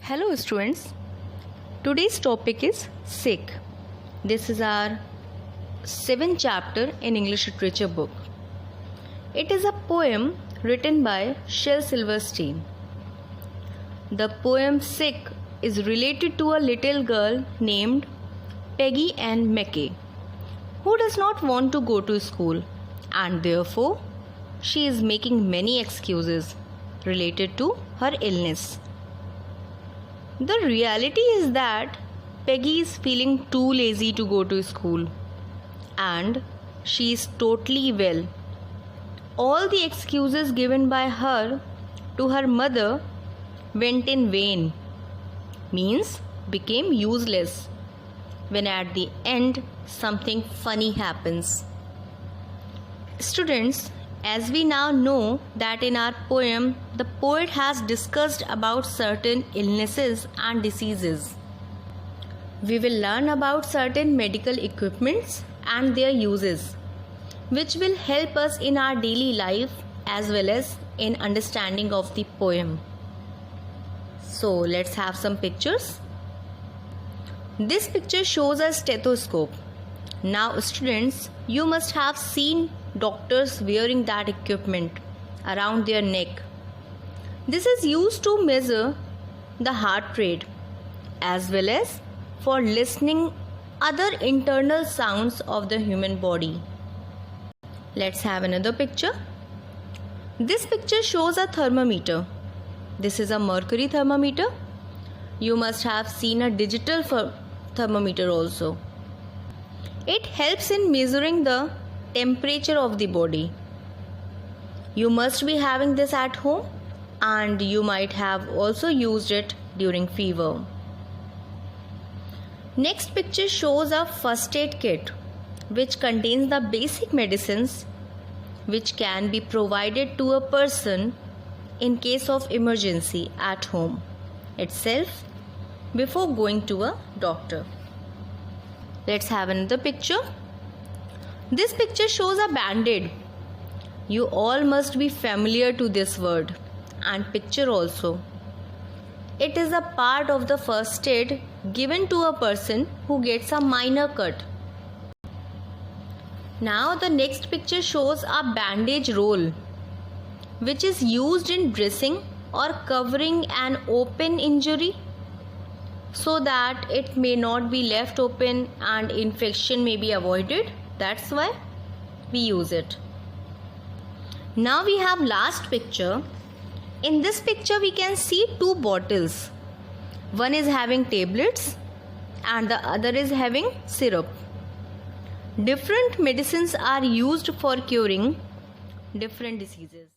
Hello students, today's topic is sick. This is our 7th chapter in English literature book. It is a poem written by Shel Silverstein. The poem Sick is related to a little girl named Peggy Ann Mackey who does not want to go to school, and therefore she is making many excuses related to her illness. The reality is that Peggy is feeling too lazy to go to school and she is totally well. All the excuses given by her to her mother went in vain, means became useless, when at the end something funny happens. Students, as we now know that in our poem, the poet has discussed about certain illnesses and diseases. We will learn about certain medical equipments and their uses, which will help us in our daily life as well as in understanding of the poem. So let's have some pictures. This picture shows a stethoscope. Now students, you must have seen doctors wearing that equipment around their neck. This is used to measure the heart rate as well as for listening other internal sounds of the human body. Let's have another picture. This picture shows a thermometer. This is a mercury thermometer. You must have seen a digital thermometer also. It helps in measuring the temperature of the body. You must be having this at home and you might have also used it during fever. Next picture shows a first aid kit which contains the basic medicines which can be provided to a person in case of emergency at home itself before going to a doctor. Let's have another picture. This picture shows a band-aid. You all must be familiar to this word and picture also. It is a part of the first aid given to a person who gets a minor cut. Now the next picture shows a bandage roll which is used in dressing or covering an open injury so that it may not be left open and infection may be avoided. That's why we use it. Now we have last picture. In this picture we can see two bottles. One is having tablets and the other is having syrup. Different medicines are used for curing different diseases.